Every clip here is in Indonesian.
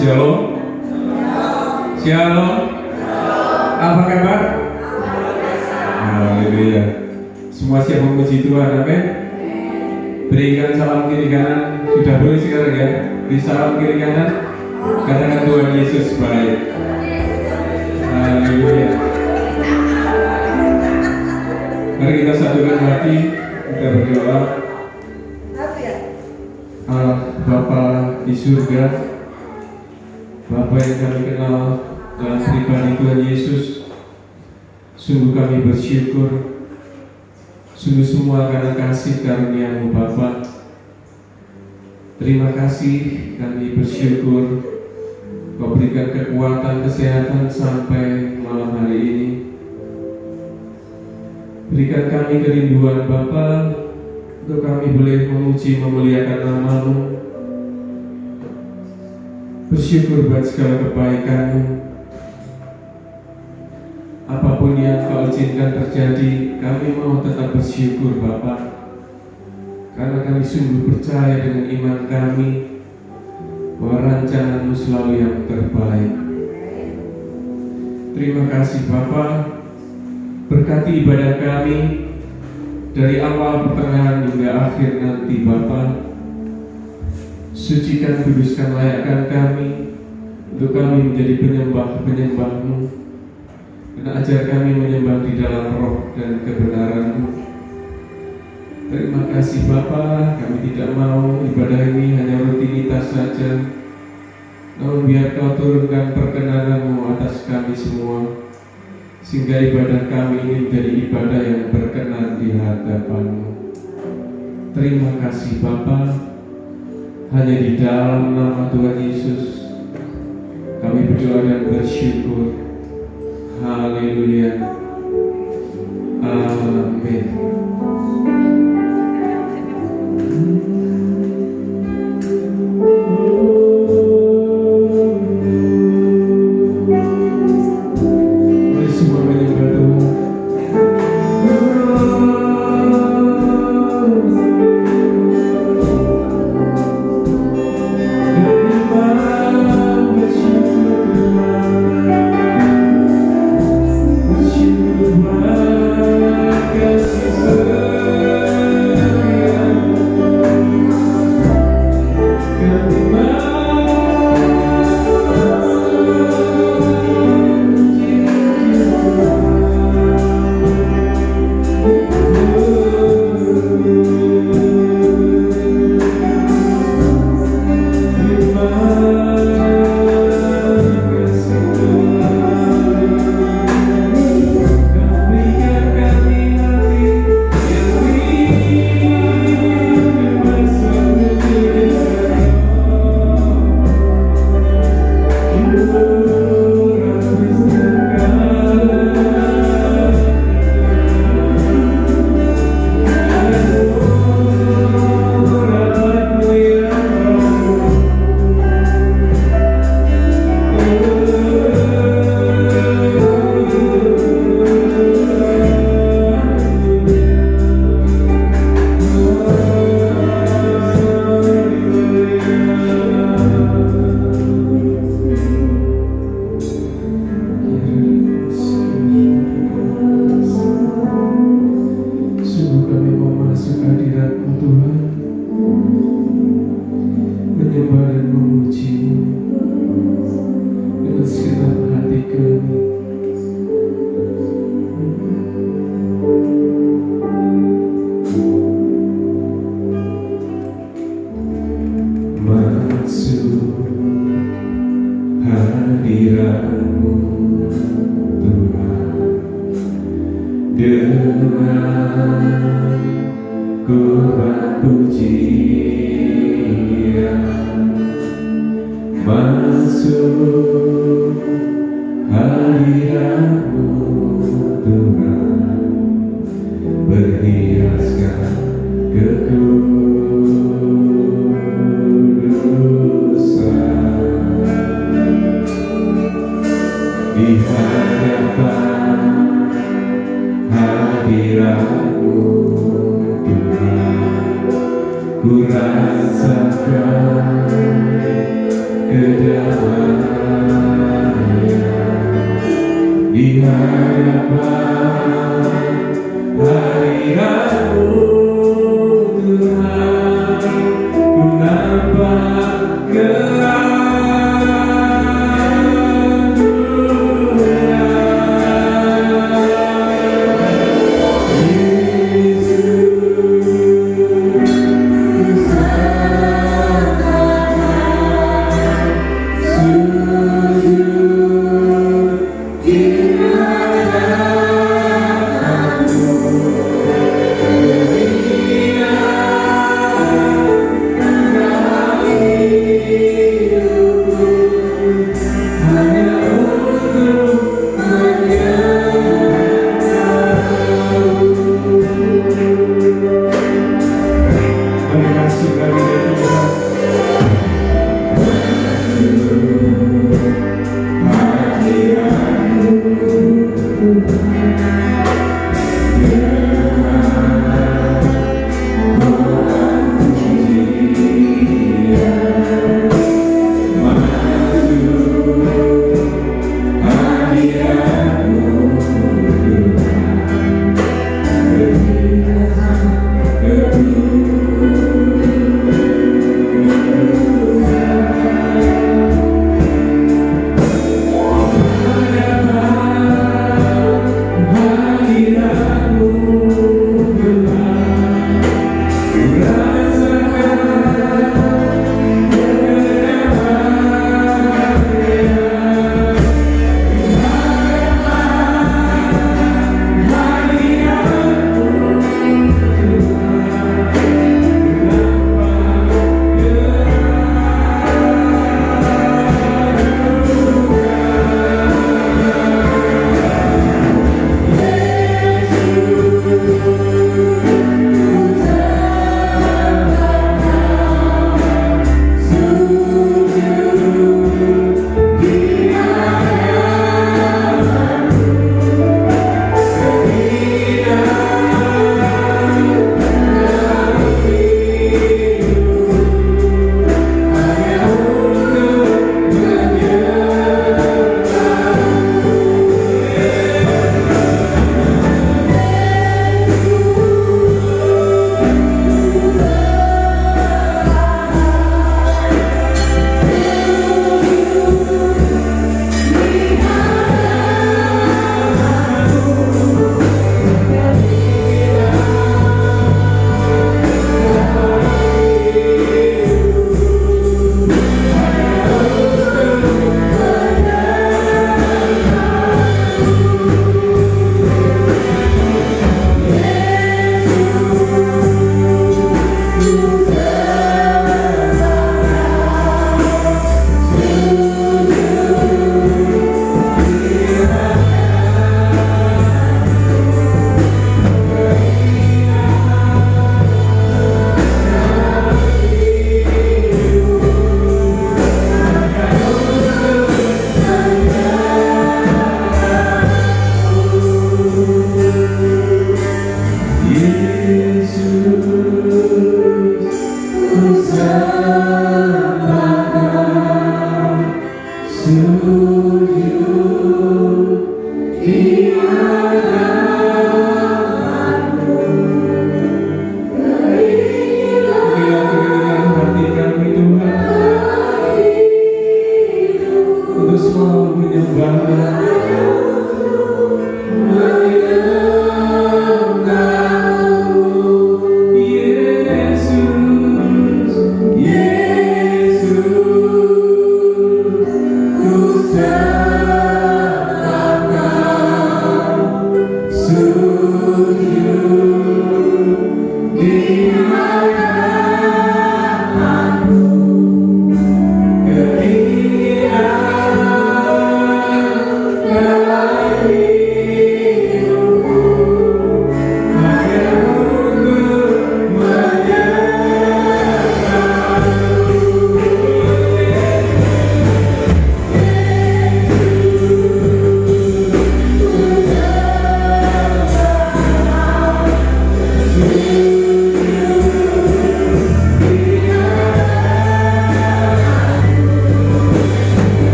Shalom. Shalom. Apa kabar? Haleluya. Semua siap memuji Tuhan, amin. Berikan salam kiri kanan. Sudah boleh sekarang ya? Di salam kiri kanan, katakan Tuhan Yesus baik. Haleluya. Mari kita satukan hati, kita berdoa. Bapa di surga, Bapa yang kami kenal dalam pribadi Tuhan Yesus, sungguh kami bersyukur, sungguh semua karena kasih karunia-Mu Bapa. Terima kasih, kami bersyukur Kau berikan kekuatan, kesehatan sampai malam hari ini. Berikan kami kerinduan Bapa, untuk kami boleh memuji memuliakan nama-Mu. Bersyukur buat segala kebaikan-Mu. Apapun yang Kau izinkan terjadi, kami mau tetap bersyukur Bapa, karena kami sungguh percaya dengan iman kami bahwa rancangan-Mu selalu yang terbaik. Terima kasih Bapa. Berkati ibadah kami dari awal, pertengahan hingga akhir nanti Bapa. Sucikan, kuduskan, layakkan kami untuk kami menjadi penyembah-penyembah-Mu, dan ajar kami menyembah di dalam roh dan kebenaran-Mu. Terima kasih Bapa. Kami tidak mau ibadah ini hanya rutinitas saja, namun biar Kau turunkan perkenanan-Mu atas kami semua, sehingga ibadah kami ini menjadi ibadah yang berkenan di hadapan-Mu. Terima kasih Bapa. Hanya di dalam nama Tuhan Yesus kami berdoa dan bersyukur. Haleluya. Amin. Ku rasakan kedamaian di hadapan hadirat-Mu Tuhan, ku nampak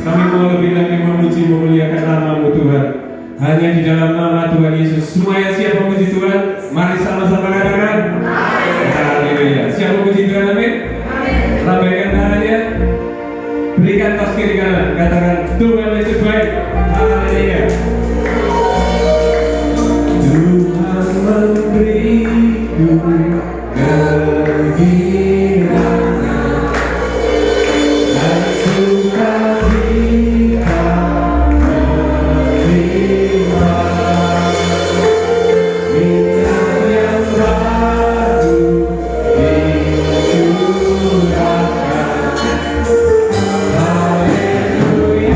Kami mau lebih lagi memuji memuliakan nama-Mu Tuhan. Hanya di dalam nama Tuhan Yesus. Semua yang siap memuji Tuhan, mari sama-sama katakan haleluya. Siap memuji Tuhan, amin. Lambaikan tangannya, berikan tos kiri kanan, katakan Tuhan Yesus baik. Haleluya. Tuhan memberiku kegirangan dan sukacita menerima minyak yang baru dicurahkan. Haleluya.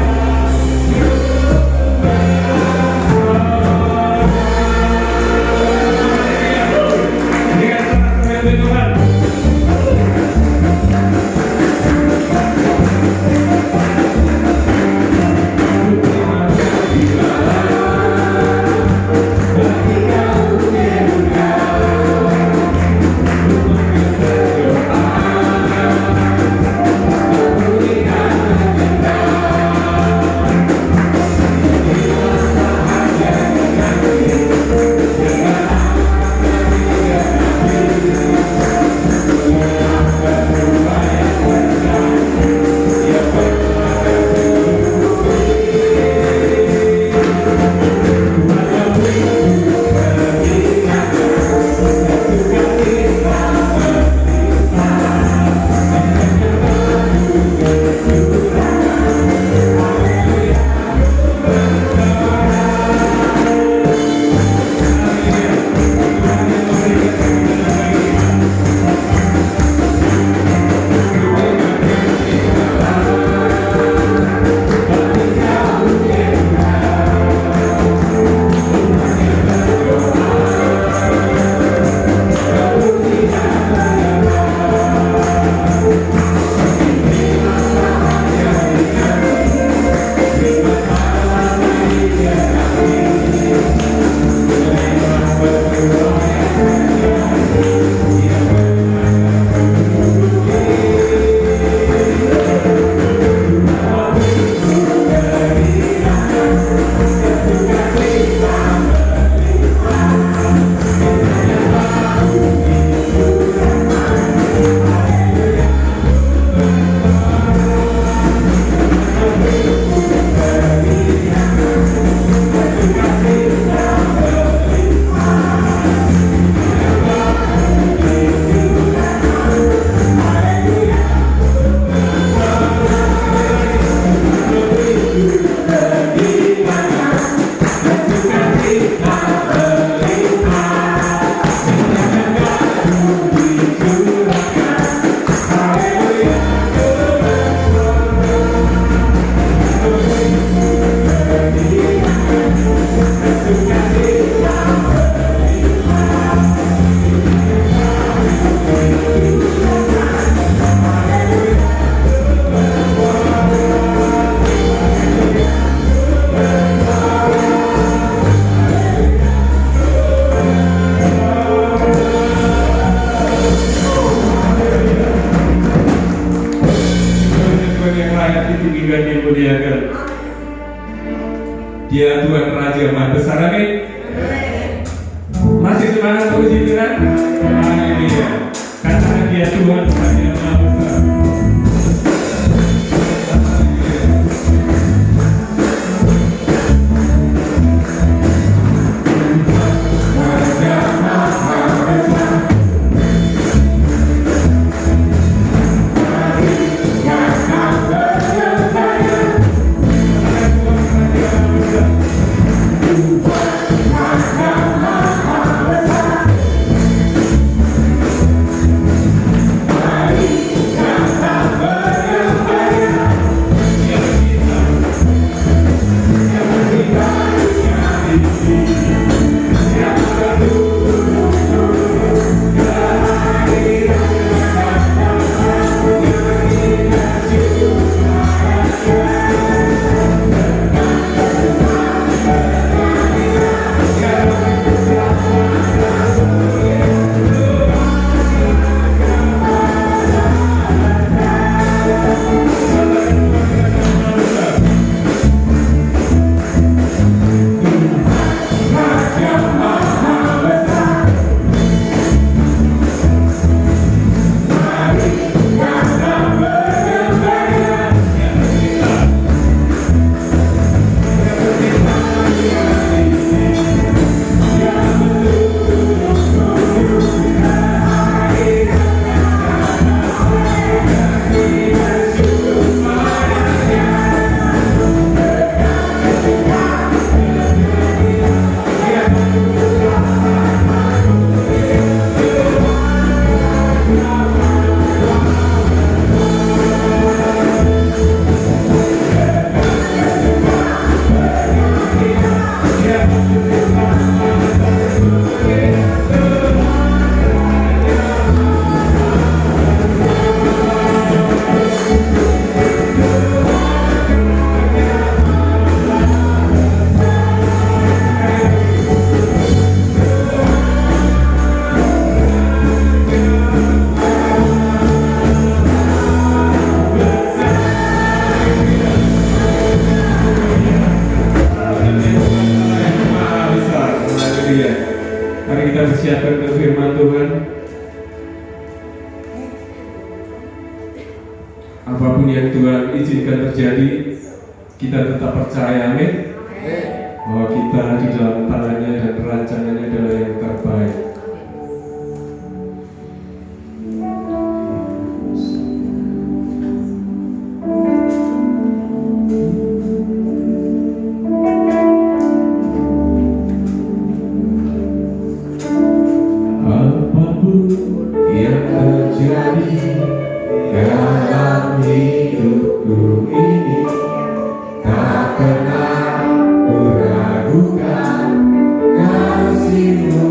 Dia Tuhan Raja Maha Besar, amin. Masih semangat puji Tuhan? Haleluya. Katakan dia Tuhan Raja Maha Besar. Hallelujah. apapun yang Tuhan izinkan terjadi, kita tetap percaya, amin, bahwa kita di dalam tangannya dan rancangannya adalah yang terbaik. Apapun yang terjadi dalam hidupku ini, tak pernah ku ragukan kasih-Mu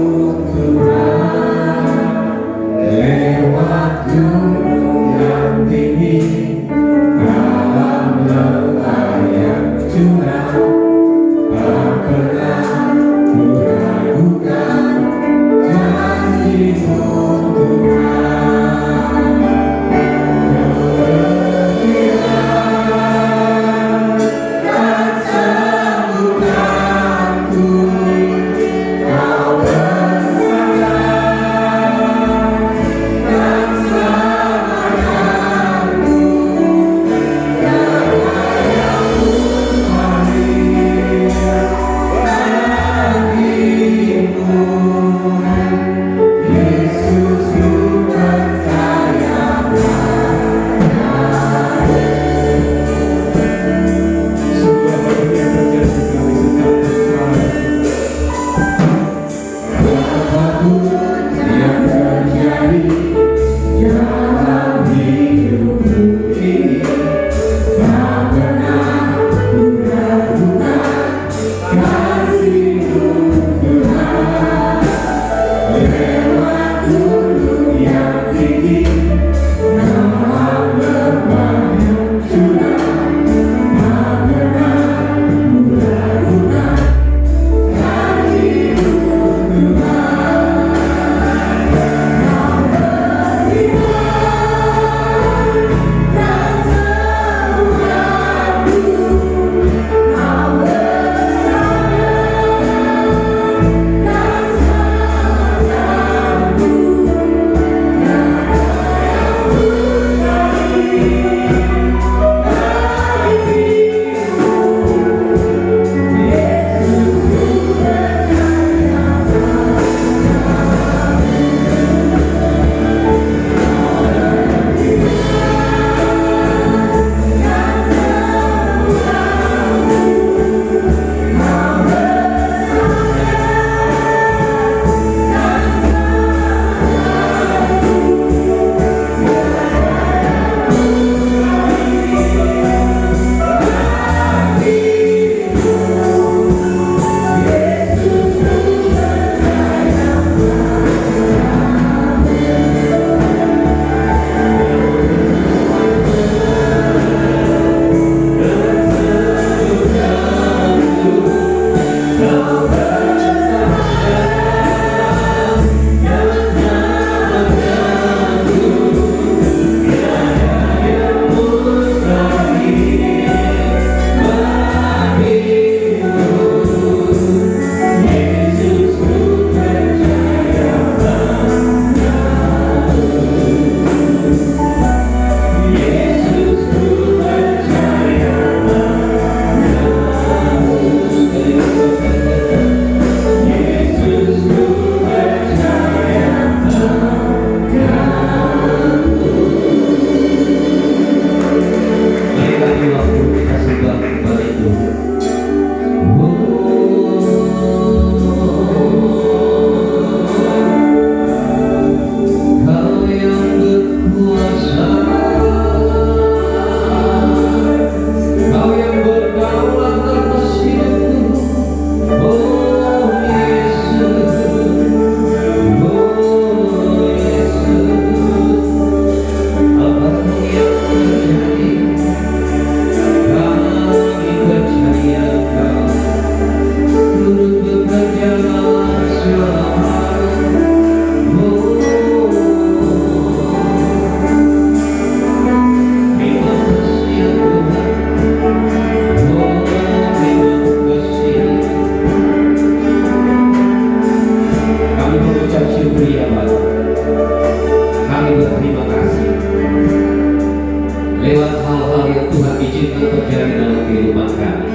mujizat terjadi dalam kehidupan kami,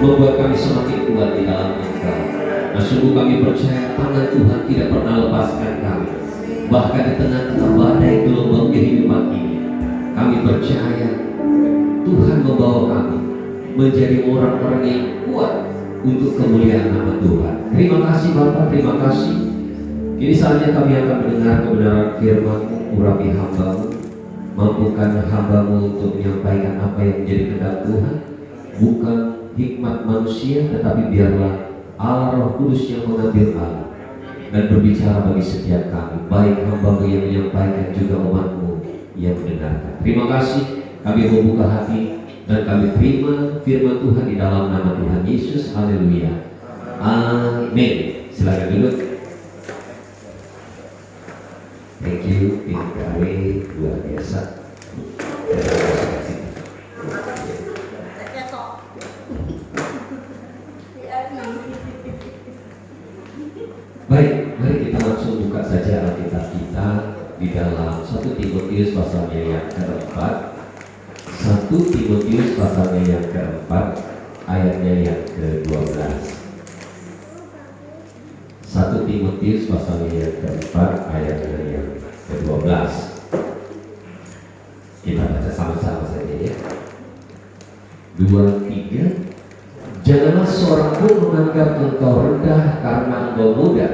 membuat kami semakin kuat di dalam Engkau. Nah, sungguh kami percaya tangan Tuhan tidak pernah lepaskan kami, bahkan di tengah-tengah badai gelombang kehidupan ini. Kami percaya Tuhan membawa kami menjadi orang-orang yang kuat untuk kemuliaan nama Tuhan. Terima kasih Bapak, terima kasih. Kini saatnya kami akan mendengar kebenaran firman-Mu. Urapi hamba-Mu, mampukan hamba-Mu untuk menyampaikan apa yang menjadi kehendak Tuhan, bukan hikmat manusia, tetapi biarlah Allah Roh Kudus yang mengambil alih dan berbicara bagi setiap kami, baik hamba-Mu yang menyampaikan juga umat-Mu yang mendengarkan. Terima kasih, kami membuka hati dan kami terima firman Tuhan di dalam nama Tuhan Yesus. Haleluya, amin. Silakan duduk. Thank you, tim KW luar biasa. Baik, mari kita langsung buka saja Alkitab kita di dalam 1 Timotius pasalnya yang keempat. 1 Timotius pasalnya yang keempat, ayatnya yang ke-12. 1 Timotius pasalnya yang keempat, ayatnya yang ke-12. Kita baca sama-sama saja ya. 2, 3. Janganlah seorang pun menganggap engkau rendah karena engkau muda.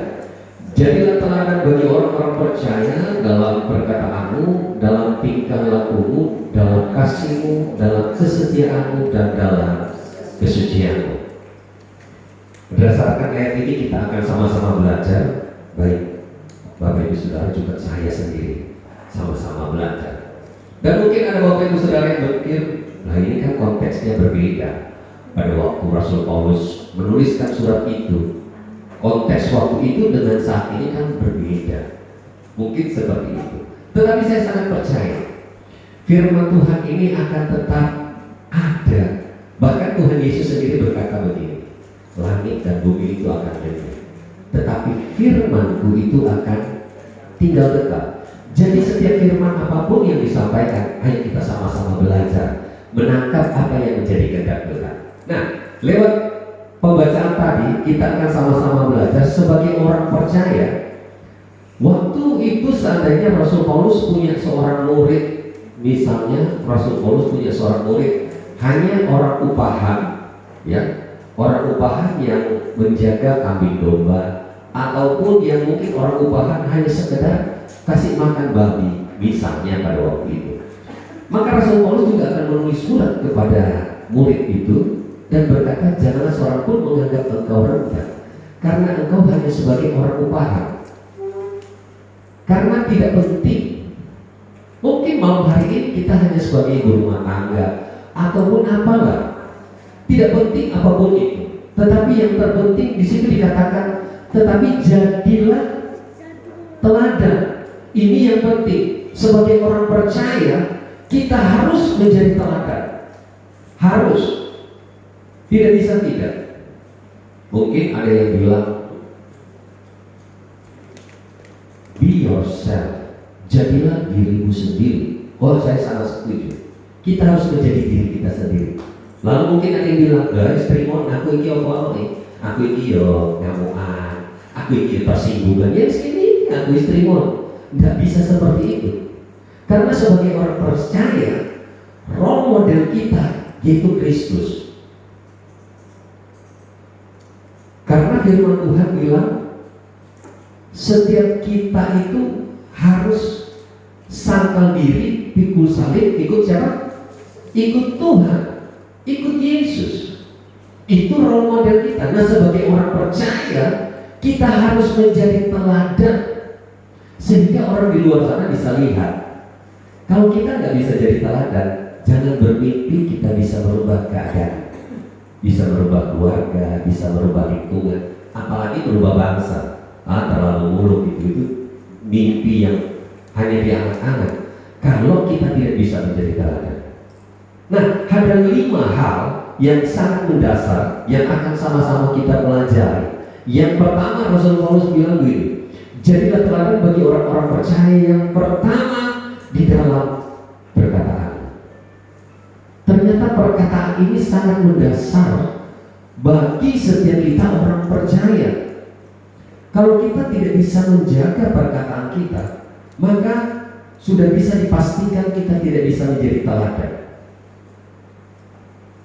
Jadilah teladan bagi orang-orang percaya dalam perkataanmu, dalam tingkah lakumu, dalam kasihmu, dalam kesetiaanmu, dan dalam kesucianmu. Berdasarkan ayat ini kita akan sama-sama belajar. Baik Bapak Ibu Saudara, juga saya sendiri sama-sama belajar. Dan mungkin ada Bapak Ibu Saudara yang berpikir, nah ini kan konteksnya berbeda. Pada waktu Rasul Paulus menuliskan surat itu, konteks waktu itu dengan saat ini kan berbeda. Mungkin seperti itu. Tetapi saya sangat percaya firman Tuhan ini akan tetap ada. Bahkan Tuhan Yesus sendiri berkata begini, langit dan bumi itu akan lenyap, tetapi firman-Ku itu akan tinggal tetap. Jadi setiap firman apapun yang disampaikan, ayo kita sama-sama belajar menangkap apa yang menjadi kehendak Tuhan. Nah, lewat pembacaan tadi kita akan sama-sama belajar sebagai orang percaya. Waktu itu seandainya Rasul Paulus punya seorang murid, misalnya Rasul Paulus punya seorang murid hanya orang upahan, ya, orang upahan yang menjaga kambing domba, ataupun yang mungkin orang upahan hanya sekedar kasih makan babi, misalnya pada waktu itu. Maka Rasul Paulus juga akan menulis surat kepada murid itu dan berkata, janganlah seorang pun menganggap engkau rendah karena engkau hanya sebagai orang upahan. Karena tidak penting. Mungkin malam hari ini kita hanya sebagai ibu rumah tangga ataupun apalah. Tidak penting apapun itu. Tetapi yang terpenting di situ dikatakan, tetapi jadilah teladan. Ini yang penting. Sebagai orang percaya, kita harus menjadi teladan. Harus. Tidak bisa tidak. Mungkin ada yang bilang, be yourself. Jadilah dirimu sendiri. Oh, saya sangat setuju. Kita harus menjadi diri kita sendiri. Lalu mungkin ada yang bilang, guys, Trimon, aku ini apa nih? Aku ini yo ngamuan, aku ini persinggungan. Ya sini, aku Trimon. Nggak bisa seperti itu. Karena sebagai orang percaya, role model kita yaitu Kristus. Karena firman Tuhan bilang, setiap kita itu harus sangkal diri, pikul salib, ikut siapa? Ikut Tuhan, ikut Yesus. Itu role model kita. Nah, sebagai orang percaya, kita harus menjadi teladan sehingga orang di luar sana bisa lihat. Kalau kita nggak bisa jadi teladan, jangan bermimpi kita bisa merubah keadaan, bisa merubah keluarga, bisa merubah lingkungan, apalagi merubah bangsa. Terlalu muluk itu mimpi yang hanya diangan-angan kalau kita tidak bisa menjadi teladan. Nah, ada 5 hal yang sangat mendasar yang akan sama-sama kita pelajari. Yang pertama, Rasul Paulus bilang begini, jadilah teladan bagi orang-orang percaya. Yang pertama, di dalam perkataan. Ternyata perkataan ini sangat mendasar bagi setiap kita orang percaya. Kalau kita tidak bisa menjaga perkataan kita, maka sudah bisa dipastikan kita tidak bisa menjadi teladan.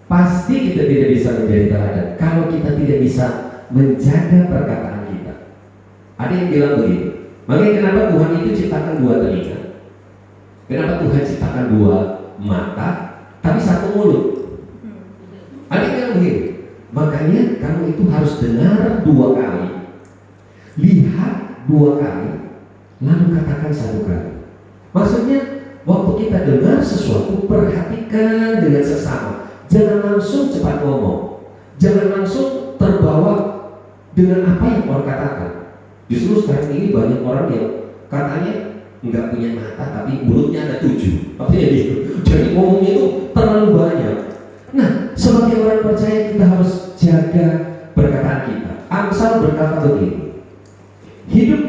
Pasti kita tidak bisa menjadi teladan kalau kita tidak bisa menjaga perkataan kita. Ada yang bilang begini, makanya kenapa Tuhan itu ciptakan dua telinga, kenapa Tuhan ciptakan dua mata, tapi satu mulut. Ada yang bilang begini, makanya kamu itu harus dengar dua kali, lihat dua kali, lalu katakan satu kali. Maksudnya waktu kita dengar sesuatu, perhatikan dengan seksama. Jangan langsung cepat ngomong, jangan langsung terbawa dengan apa yang orang katakan. Justru sekarang ini banyak orang yang katanya nggak punya mata tapi mulutnya ada 7. Maksudnya gitu. Jadi ngomongnya itu terlalu banyak. Nah, sebagai orang percaya kita harus jaga perkataan kita. Amsal berkata begini, hidup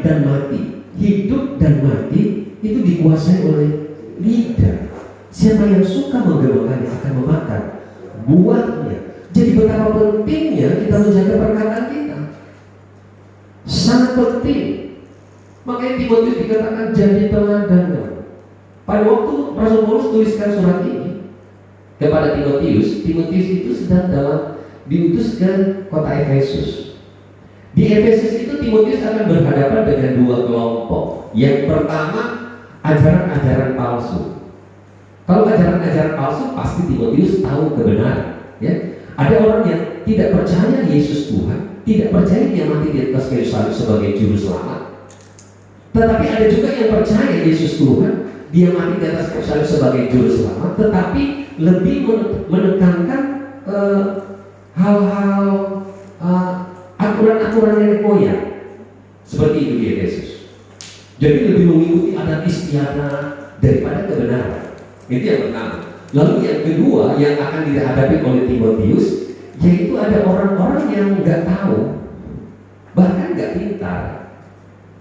dan mati itu dikuasai oleh lidah. Siapa yang suka menggemakkannya akan memakan buahnya. Jadi betapa pentingnya kita menjaga perkataan kita. Sangat penting. Makanya Timotius dikatakan jadi teladan. Pada waktu Rasul Paulus tuliskan surat ini kepada Timotius itu sedang diutus ke kota Efesus. Di Efesus itu Timotius akan berhadapan dengan dua kelompok. Yang pertama, ajaran-ajaran palsu. Kalau ajaran-ajaran palsu, pasti Timotius tahu kebenaran. Ya, ada orang yang tidak percaya Yesus Tuhan, tidak percaya Dia mati di atas kayu salib sebagai juru selamat. Tetapi ada juga yang percaya Yesus Tuhan, Dia mati di atas kayu salib sebagai juru selamat, tetapi lebih menekankan hal-hal aturan-aturan nenek moyang, seperti itu di Efesus. Jadi lebih mengikuti adat istiadat daripada kebenaran. Itu yang pertama. Lalu yang kedua yang akan dihadapi oleh Timotius, yaitu ada orang-orang yang nggak tahu, bahkan nggak pintar,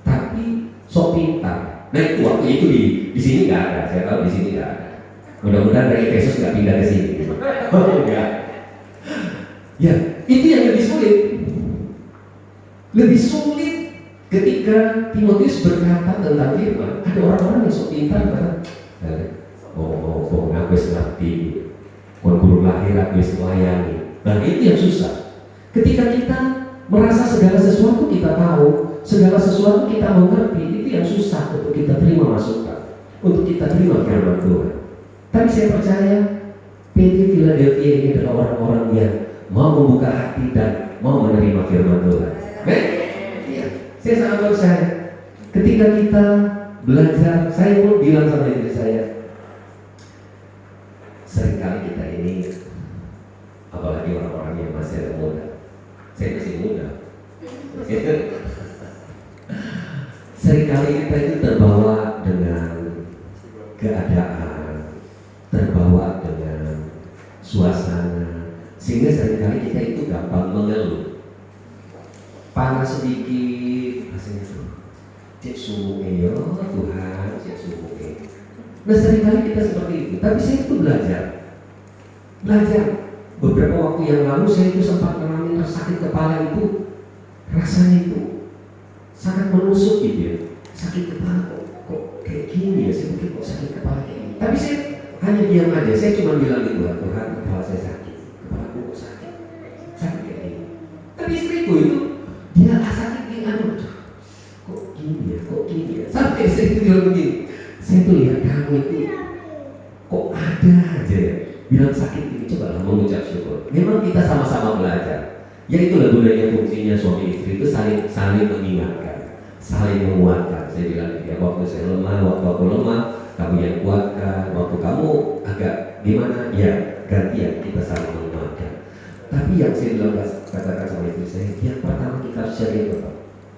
tapi sok pintar. Nah itu waktu itu di sini nggak ada. Saya tahu di sini nggak ada. Mudah-mudahan dari Efesus nggak pindah ke sini. Oh enggak. Ya, itu yang lebih sulit. Lebih sulit ketika Timotius berkata tentang firman. Ada orang-orang yang sok pintar banget. Aku ngerti, guru lahirat wis melayani. Nah itu yang susah. Ketika kita merasa segala sesuatu kita tahu, segala sesuatu kita mengerti, itu yang susah untuk kita terima masukan, untuk kita terima firman Tuhan. Tapi saya percaya PT Philadelphia ini adalah orang-orang yang mau membuka hati dan mau menerima firman Tuhan. Baik? Iya. Saya sangat percaya. Ketika kita belajar, saya pun bilang sama diri saya, seringkali kita ini, apalagi orang-orang yang masih muda, saya masih muda, seringkali kita itu terbawa dengan keadaan, terbawa dengan suasana, sehingga seringkali kita itu gampang mengeluh. Panas sedikit, rasanya tuh, cek suhu ya Tuhan, cek suhu. Nah seringkali kita seperti itu. Tapi saya itu belajar. Beberapa waktu yang lalu saya itu sempat mengalami sakit kepala itu, rasanya itu sangat menusuk gitu ya. Sakit kepala kok kayak gini ya, saya pikir kok sakit kepala kayak gini. Tapi saya hanya diam aja. Saya cuma bilang gitu, Tuhan kepala saya sakit, kepalaku kok sakit kayak gini. Tapi istriku itu dia sakit di kok gini ya. Sampai saya itu bilang begini. Saya tuh lihat kamu itu kok ada aja ya bilang sakit ini, cobalah mengucap syukur. Memang kita sama-sama belajar. Ya itulah gunanya fungsinya suami istri itu saling mengingatkan, saling menguatkan. Saya bilang ya waktu saya lemah, waktu aku lemah, kamu yang kuatkan. Waktu kamu agak gimana, ya gantian kita saling menguatkan. Tapi yang saya bilang katakan sama istri saya, yang pertama kita harus jaga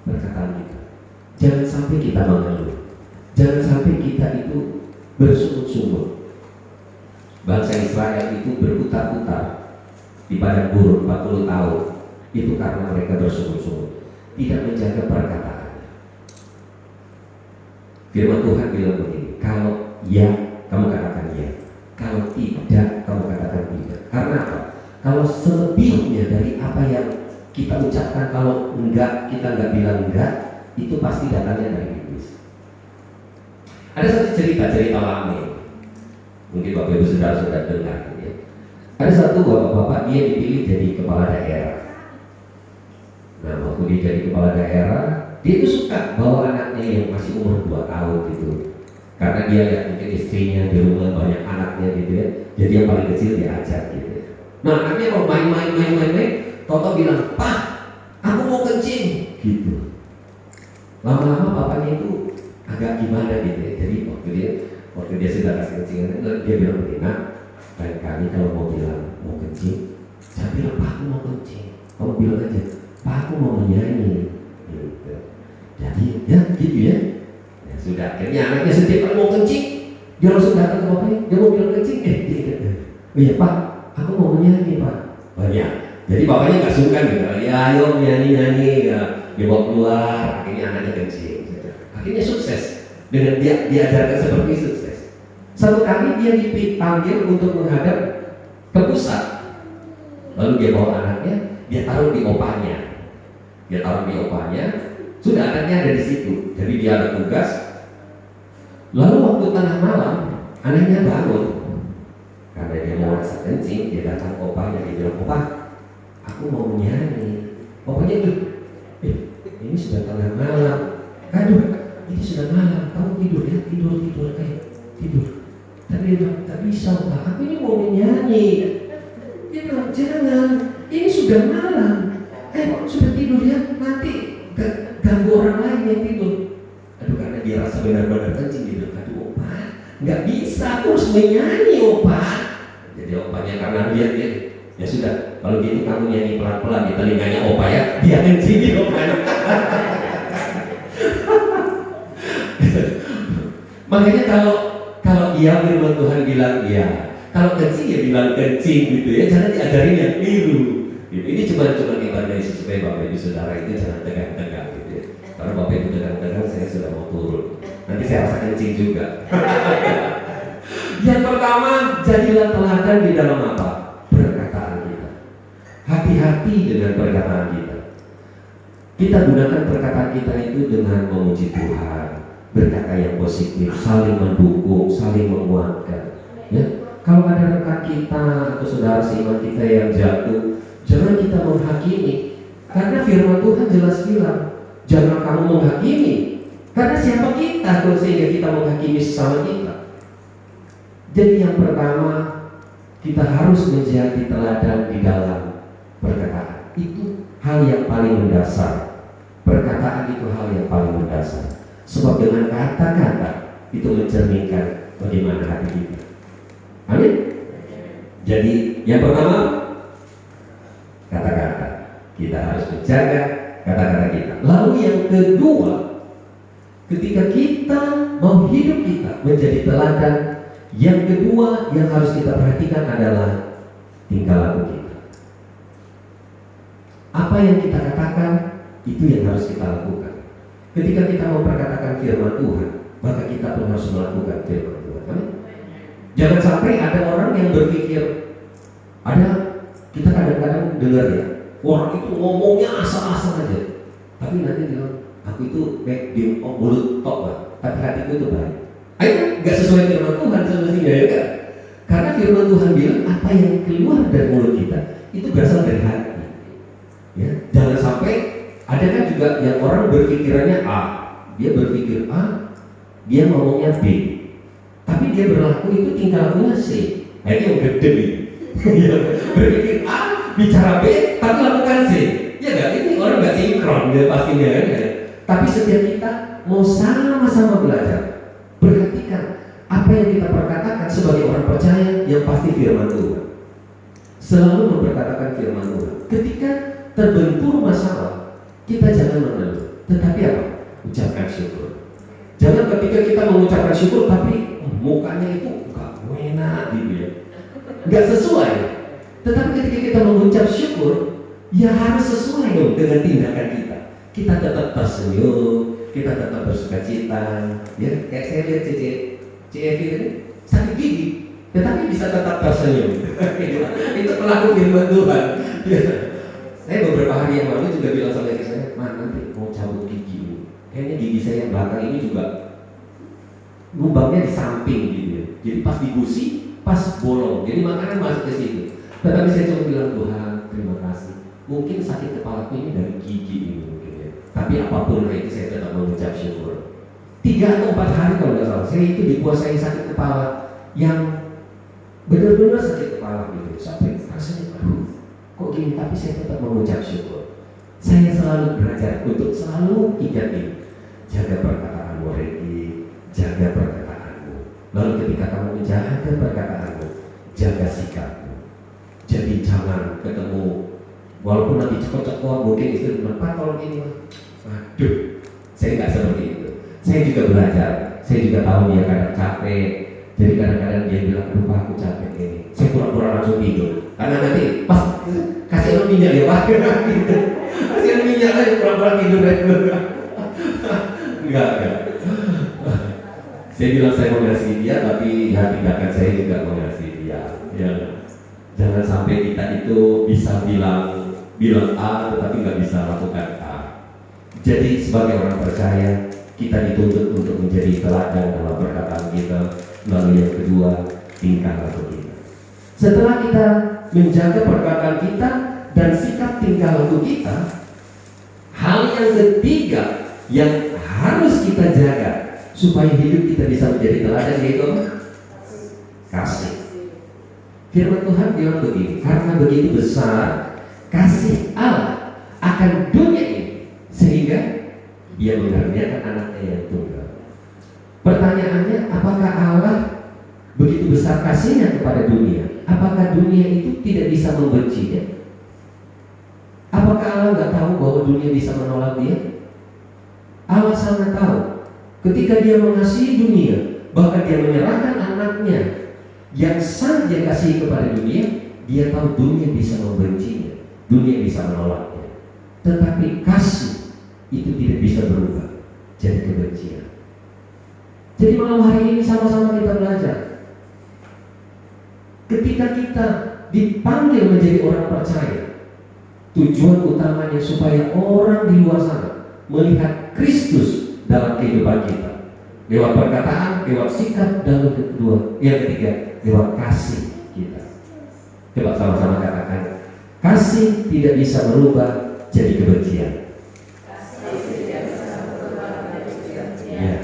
perkataan kita. Jangan sampai kita mengeluh. Jangan sampai kita itu bersungut-sungut. Bangsa Israel itu berputar-putar di padang gurun 40 tahun. Itu karena mereka bersungut-sungut, tidak menjaga perkataan. Firman Tuhan bilang begini, kalau ya kamu katakan ya, kalau tidak kamu katakan tidak. lebihnya dari apa yang kita ucapkan. Kalau enggak, kita enggak bilang enggak, itu pasti datangnya dari iblis. Ada satu cerita lama, mungkin Bapak Ibu Saudara sudah dengar ya. Ada satu bapak-bapak, dia dipilih jadi kepala daerah. Nah, waktu dia jadi kepala daerah, dia itu suka bawa anaknya yang masih umur 2 tahun gitu. Karena dia lihat mungkin istrinya di rumah banyak anaknya gitu ya. Jadi yang paling kecil diajak gitu ya. Nah, anaknya mau main, Toto bilang, "Pak, aku mau kencing," gitu. Lama-lama bapaknya itu agak gimana gitu ya. Jadi waktu dia sudah kasih kencingan, dia bilang begini, "Nak, lain kali kalau mau bilang mau kencing, jangan bilang Pak aku mau kencing. Kamu bilang aja, Pak aku mau menyanyi." Gitu. Jadi ya gitu ya. Ya sudah, akhirnya anaknya setiap kali mau kencing, dia langsung datang ke bapaknya, dia mau bilang kencing, oh iya Pak, aku mau menyanyi Pak. Banyak. Jadi bapaknya nggak sungkan gitu, ya ayo nyanyi, ya dibawa keluar, akhirnya anaknya kencing. Akhirnya sukses dengan dia diajarkan seperti sukses. Satu kali dia dipanggil untuk menghadap ke pusat, lalu dia bawa anaknya, dia taruh di opanya, sudah anaknya ada di situ. Jadi dia ada tugas. Lalu waktu tengah malam, anaknya bangun karena dia mau rasa kencing, dia datang ke opanya, dia bilang, "Opa, aku mau menyanyi." Opanya itu, ini sudah tengah malam. Aduh, ini sudah malam, kamu tidur ya, tidur. Tapi dia bilang, "Tak bisa Pak, aku ini mau menyanyi." Dia bilang, "Jangan, ini sudah malam. Sudah tidur ya, nanti ganggu orang lain yang tidur." Aduh, karena dia rasa benar-benar kencing, dia bilang, "Aduh Opa, nggak bisa, aku harus menyanyi Opa." Jadi opanya karena dia ya sudah, kalau gitu kamu nyanyi pelan-pelan di telinganya Opa ya, dia kencingin opanya. Makanya kalau iya firman Tuhan bilang iya, kalau kencing ya bilang kencing gitu ya, jangan diajarin yang keliru. Gitu. Ini cuma ibadah supaya Bapak Ibu Saudara itu jangan tegang-tegang gitu ya. Karena Bapak Ibu tegang-tegang, saya sudah mau turun. Nanti saya rasa kencing juga. Yang pertama, jadilah teladan di dalam apa? Perkataan kita. Hati-hati dengan perkataan kita. Kita gunakan perkataan kita itu dengan memuji Tuhan, berkata yang positif, saling mendukung, saling menguatkan. Ya, kalau ada rekan kita atau saudara seiman kita yang jatuh, jangan kita menghakimi, karena firman Tuhan jelas bilang, jangan kamu menghakimi, karena siapa kita sehingga kita menghakimi sesama kita. Jadi yang pertama, kita harus menjadi teladan di dalam perkataan. Itu hal yang paling mendasar. Perkataan itu hal yang paling mendasar. Sebab dengan kata-kata itu mencerminkan bagaimana hati kita. Amin. Jadi yang pertama, kata-kata. Kita harus menjaga kata-kata kita. Lalu yang kedua, ketika kita mau hidup kita menjadi teladan, yang kedua yang harus kita perhatikan adalah tingkah laku kita. Apa yang kita katakan, itu yang harus kita lakukan. Ketika kita memperkatakan firman Tuhan, maka kita pun harus melakukan firman Tuhan. Amin. Jangan sampai ada orang yang berpikir, kita kadang-kadang dengar ya, orang itu ngomongnya asal-asal aja, tapi nanti bilang, aku itu di mulut tok lah, tapi hatiku itu baik. Itu nggak sesuai firman Tuhan semestinya, ya kan? Karena firman Tuhan bilang apa yang keluar dari mulut kita itu berasal dari hati. Ya, jangan sampai ada kan juga yang orang berpikirannya A, dia berpikir A, dia ngomongnya B, tapi dia berlaku itu tingkah lakunya C. Nah ini yang gede nih. Berpikir A, bicara B, tapi lakukan C. Ya nggak, ini orang nggak sinkron dia pastinya kan. Tapi setiap kita mau sama-sama belajar, perhatikan apa yang kita perkatakan sebagai orang percaya yang pasti firman Tuhan. Selalu memperkatakan firman Tuhan. Ketika terbentur masalah, kita jangan mengeluh, tetapi apa? Ucapkan syukur. Jangan ketika kita mengucapkan syukur tapi mukanya itu enggak enak gitu ya, enggak sesuai. Tetapi ketika kita mengucap syukur, ya harus sesuai dong dengan tindakan kita. Kita tetap tersenyum, kita tetap bersukacita. Ya, kayak saya lihat CF ini sakit gigi, tetapi bisa tetap tersenyum. Itu pelaku firman Tuhan. Saya beberapa hari yang lalu juga bilang sama istri saya, "Man, nanti mau cabut gigi ini. Kayaknya gigi saya yang belakang ini juga lubangnya di samping gitu ya. Jadi pas digusi, pas bolong. Jadi makanan masuk ke situ." Tetapi saya cuma bilang, "Tuhan, terima kasih. Mungkin sakit kepalaku ini dari gigi ini mungkin ya. Tapi apapun itu saya tetap mengucap syukur." 3 atau 4 hari kalau nggak salah, saya itu dikuasai sakit kepala yang benar-benar sakit kepala gitu. Sampai rasanya, aduh, kok gini? Tapi saya tetap mengucap syukur. Saya selalu belajar untuk selalu ingat ini. Jaga perkataanmu, Regi. Jaga perkataanmu. Lalu ketika kamu menjaga perkataanmu, jaga sikapmu. Jadi jangan ketemu, walaupun nanti cekot-cekot, mungkin istri bilang, "Pak, tolong ini, Mas." Aduh, saya nggak seperti itu. Saya juga belajar. Saya juga tahu dia kadang capek. Jadi kadang-kadang dia bilang, "Aduh Pak, aku capek ini." Saya pura-pura langsung tidur. Karena nanti pas kasih lo minyak ya Pak, kasih lo minyak aja pura-pura tidur aja. Enggak. Saya bilang saya mengasihi dia, tapi ya tindakan saya juga mengasihi dia. Ya, jangan sampai kita itu bisa bilang A, tetapi nggak bisa lakukan A. Jadi sebagai orang percaya, kita dituntut untuk menjadi teladan dalam perkataan kita. Lalu yang kedua, tingkah laku kita. Setelah kita menjaga perkataan kita dan sikap tingkah laku kita, hal yang ketiga yang harus kita jaga supaya hidup kita bisa menjadi teladan yaitu kasih. Firman Tuhan bilang begini, karena begitu besar kasih Allah akan dunia ini sehingga Dia mengaruniakan anaknya yang tunggal. Pertanyaannya, apakah Allah begitu besar kasihnya kepada dunia? Apakah dunia itu tidak bisa membencinya? Apakah Allah nggak tahu bahwa dunia bisa menolak Dia? Allah sangat tahu. Ketika Dia mengasihi dunia, bahkan Dia menyerahkan anaknya yang sangat Dia kasihi kepada dunia, Dia tahu dunia bisa membencinya, dunia bisa menolaknya. Tetapi kasih itu tidak bisa berubah jadi kebencian. Jadi malam hari ini sama-sama kita belajar. Ketika kita dipanggil menjadi orang percaya, tujuan utamanya supaya orang di luar sana melihat Kristus dalam kehidupan kita, lewat perkataan, lewat sikap, dan yang ketiga lewat kasih kita. Coba sama-sama katakan, kasih tidak bisa berubah jadi kebencian. Ya.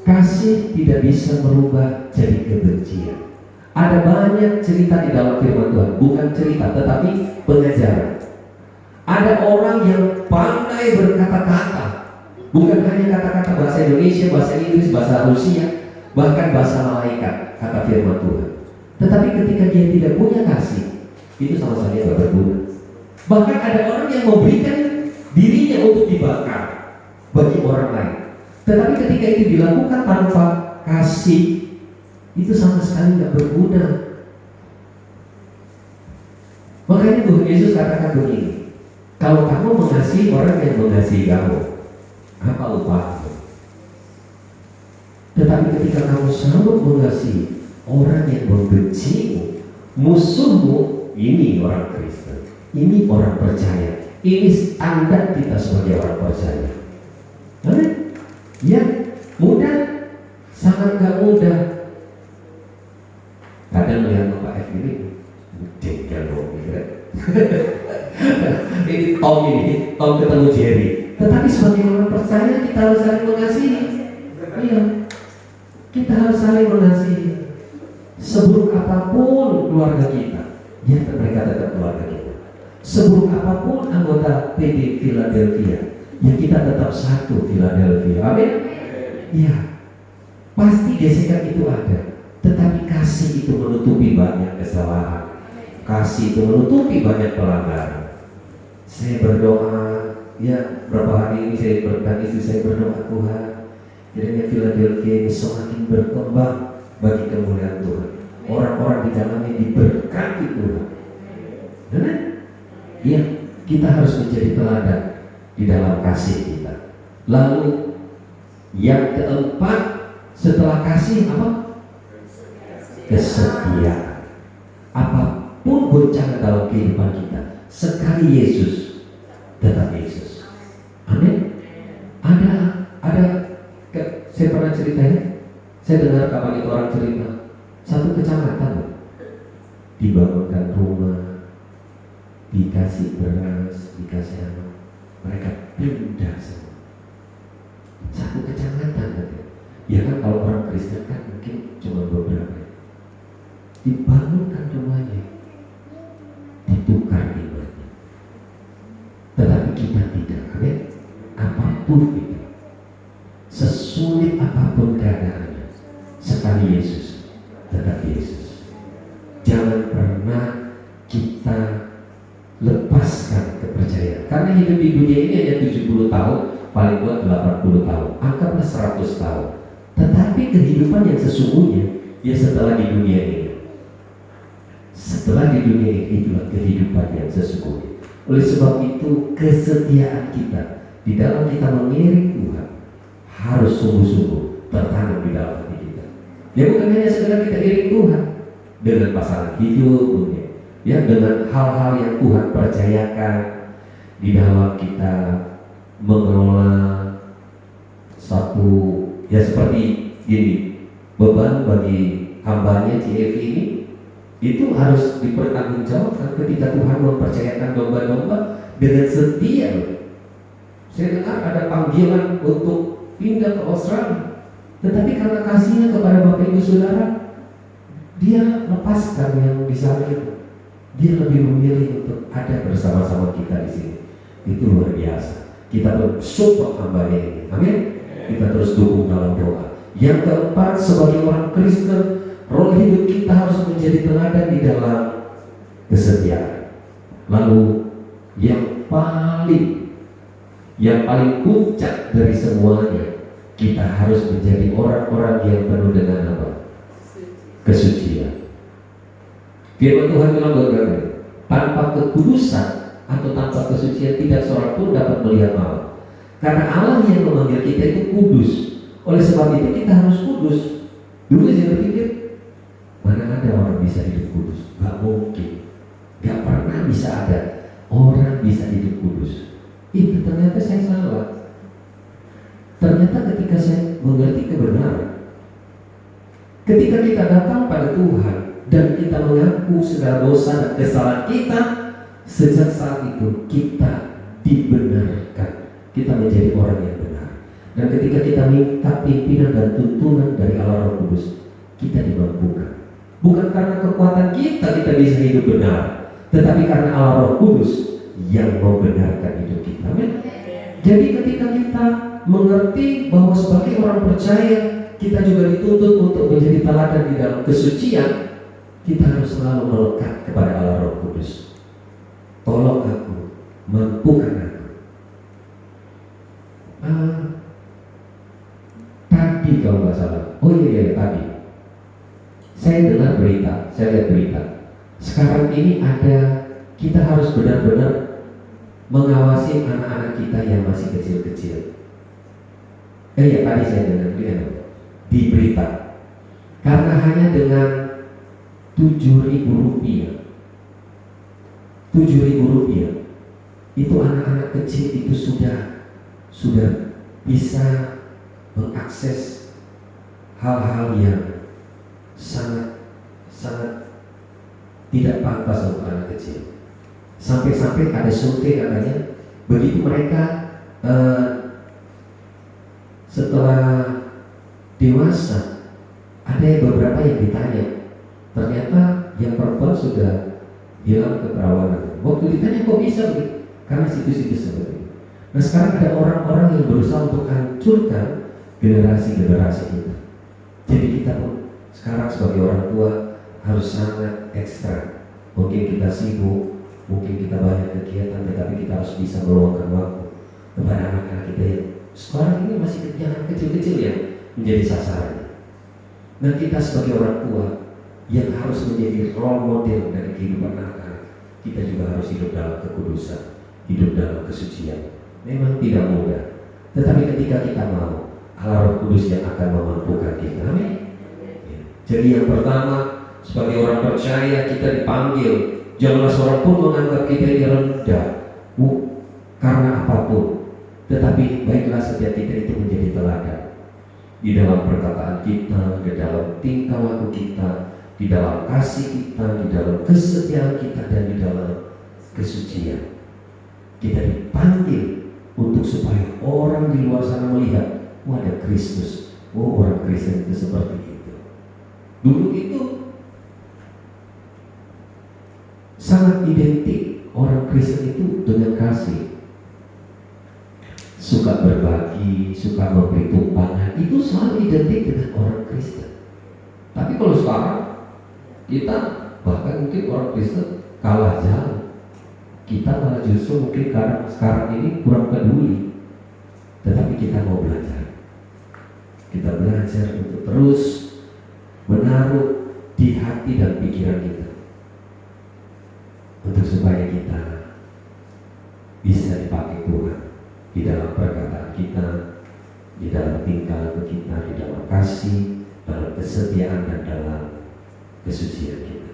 Kasih tidak bisa berubah jadi kebencian. Ada banyak cerita di dalam firman Tuhan, bukan cerita tetapi pengajaran. Ada orang yang pandai berkata-kata, bukan hanya kata-kata bahasa Indonesia, bahasa Inggris, bahasa Rusia, bahkan bahasa malaikat, kata firman Tuhan. Tetapi ketika dia tidak punya kasih, itu sama saja tidak berguna. Bahkan ada orang yang memberikan dirinya untuk dibakar bagi orang lain, tetapi ketika itu dilakukan tanpa kasih, itu sama sekali tidak berguna. Makanya Tuhan Yesus katakan begini, kalau kamu mengasihi orang yang mengasihi kamu, apa upahmu? Tetapi ketika kamu selalu mengasihi orang yang membencimu, musuhmu, ini orang Kristen, ini orang percaya, ini standar kita sebagai orang percaya. Ya, mudah, sangat gak mudah. Kadang melihat Bapak F ini, jengkel dong, ini Tom ketemu Jerry. Tetapi sebagai orang percaya kita harus saling mengasihi. Iya, kita harus saling mengasihi. Seburuk apapun keluarga kita, ya mereka tetap keluarga kita. Seburuk apapun anggota PD Philadelphia, ya kita tetap satu Philadelphia. Amin. Ya, pasti gesekan itu ada, tetapi kasih itu menutupi banyak kesalahan. Kasih itu menutupi banyak pelanggaran. Saya berdoa, ya berapa hari ini saya dan istri saya berdoa, Tuhan, kiranya Philadelphia ini semakin berkembang bagi kemuliaan Tuhan. Orang-orang di dalamnya diberkati Tuhan. Benar? Ya, kita harus menjadi teladan di dalam kasih kita. Lalu yang keempat setelah kasih apa? kesetiaan. Apapun goncangan dalam kehidupan kita, sekali Yesus, tetap Yesus. Amin. Saya pernah ceritanya, saya dengar kapan itu orang cerita, satu kecamatan dibangunkan rumah, dikasih beras, dikasih apa, mereka pindah semua. Satu kecamatan, ya kan kalau orang Kristen kan mungkin cuma beberapa. Dibangunkan rumahnya, ditukar imannya. Tetapi kita tidak, ya? Apapun itu, sesulit apapun keadaannya, sekali Yesus, tetap Yesus. Jangan pernah kita lepaskan kepercayaan. Karena hidup di dunia ini hanya 70 tahun, paling kuat 80 tahun, anggaplah 100 tahun. Tetapi kehidupan yang sesungguhnya, ya setelah di dunia ini. Setelah di dunia ini, itulah kehidupan yang sesungguhnya. Oleh sebab itu, kesetiaan kita di dalam kita mengiring Tuhan harus sungguh-sungguh tertanam di dalam hati kita. Ya bukan hanya sekedar kita iring Tuhan dengan pasangan hidup, ya dengan hal-hal yang Tuhan percayakan di dalam kita mengelola satu, ya seperti gini, beban bagi hambanya CFI ini itu harus dipertanggungjawabkan ketika Tuhan mempercayakan domba-domba dengan setia. Saya dengar ada panggilan untuk pindah ke Australia, tetapi karena kasihnya kepada Bapak Ibu Saudara, dia lepaskan yang di sana itu. Dia lebih memilih untuk ada bersama-sama kita di sini. Itu luar biasa. Kita bersupport hambanya ini. Amin. Kita terus dukung dalam doa. Yang keempat, sebagai orang Kristen, role hidup kita harus menjadi teladan di dalam kesetiaan. Lalu yang paling puncak dari semuanya, kita harus menjadi orang-orang yang penuh dengan apa? Kesucian. Firman Tuhan bilang begini, tanpa kekudusan atau tanpa kesucian tidak seorang pun dapat melihat Allah. Karena Allah yang memanggil kita itu kudus. Oleh sebab itu kita harus kudus. Dulu saya berpikir, mana ada orang bisa hidup kudus? Gak mungkin. Gak pernah bisa ada orang bisa hidup kudus. Itu ternyata saya salah. Ternyata ketika saya mengerti kebenaran, ketika kita datang pada Tuhan dan kita mengaku segala dosa dan kesalahan kita, sejak saat itu kita dibenarkan. Kita menjadi orang yang benar. Dan ketika kita minta pimpinan dan tuntunan dari Allah Roh Kudus, kita dimampukan. Bukan karena kekuatan kita bisa hidup benar, tetapi karena Allah Roh Kudus yang membenarkan hidup kita. Amin. Jadi ketika kita mengerti bahwa sebagai orang percaya kita juga dituntut untuk menjadi teladan di dalam kesucian, kita harus selalu melekat kepada Allah Roh Kudus. Tolong aku, mampukan aku. Tadi kalau nggak salah, tadi saya dengar berita, saya lihat berita. Sekarang ini kita harus benar-benar mengawasi anak-anak kita yang masih kecil-kecil. Tadi saya dengar di berita, karena hanya dengan 7.000 rupiah, 7.000 rupiah, itu anak-anak kecil itu sudah bisa mengakses hal-hal yang sangat tidak pantas untuk anak kecil. Sampai-sampai ada survei katanya, begitu mereka setelah dewasa, ada beberapa yang ditanya, ternyata yang perempuan sudah hilang keperawanan. Waktu ditanya kok bisa begitu? Karena situs-situs seperti itu. Nah sekarang ada orang-orang yang berusaha untuk hancurkan generasi-generasi kita. Jadi kita pun sekarang sebagai orang tua harus sangat ekstra. Mungkin kita sibuk, mungkin kita banyak kegiatan, tetapi kita harus bisa meluangkan waktu kepada anak-anak kita yang sekarang ini masih jangan kecil-kecil yang menjadi sasaran. Nah kita sebagai orang tua yang harus menjadi role model dari kehidupan anak-anak, kita juga harus hidup dalam kekudusan, hidup dalam kesucian. Memang tidak mudah, tetapi ketika kita mau, Allah Roh Kudus yang akan memampukan kita. Amin. Jadi yang pertama, Sebagai orang percaya kita dipanggil, janganlah seorang pun menganggap kita ini rendah karena apapun, tetapi baiklah setiap kita itu menjadi teladan di dalam perkataan kita, di dalam tingkah laku kita, di dalam kasih kita, di dalam kesetiaan kita, dan di dalam kesucian. Kita dipanggil untuk supaya orang di luar sana melihat, ada Kristus. Orang Kristen itu seperti itu. Dulu itu sangat identik orang Kristen itu dengan kasih. Suka berbagi, suka memberi tumpangan, itu selalu identik dengan orang Kristen. Tapi kalau sekarang kita bahkan mungkin orang Kristen kalah jauh. Kita malah justru mungkin karena sekarang ini kurang peduli. Tetapi kita mau belajar. Kita belajar untuk terus menaruh di hati dan pikiran kita, untuk supaya kita bisa dipakai Tuhan di dalam perkataan kita, di dalam tingkah laku kita, di dalam kasih, dalam kesetiaan, dan dalam kesucian kita.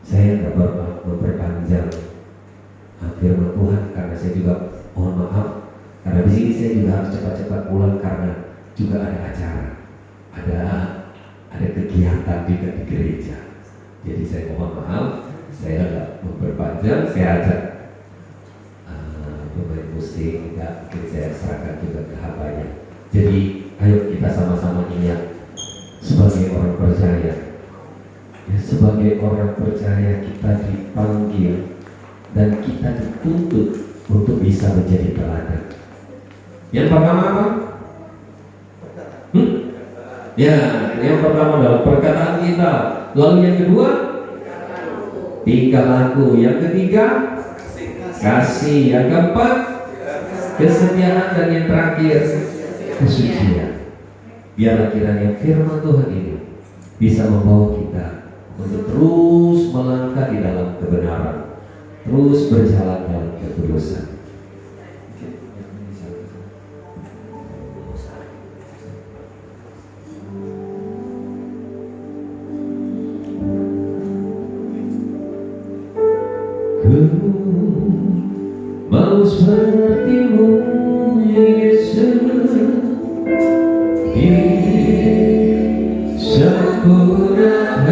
Saya nggak memperpanjang firman Tuhan karena saya juga mohon maaf, karena di sini saya juga harus cepat-cepat pulang karena juga ada acara, ada kegiatan juga di gereja. Jadi saya mohon maaf, saya nggak memperpanjang, saya ajak pemain musik juga, mungkin saya serahkan juga ke hambanya. Jadi ayo kita sama-sama ingat, sebagai orang percaya, sebagai orang percaya kita dipanggil dan kita dituntut untuk bisa menjadi teladan. Yang pertama apa? Ya, yang pertama adalah perkataan kita. Lalu yang kedua, tingkah laku. Yang ketiga, kasih. Yang keempat, kesetiaan. Dan yang terakhir, kesucian. Biarlah kiranya firman Tuhan ini bisa membawa kita untuk terus melangkah di dalam kebenaran, terus berjalan dalam kekudusan. Mau seperti-Mu Yesus, di sempurna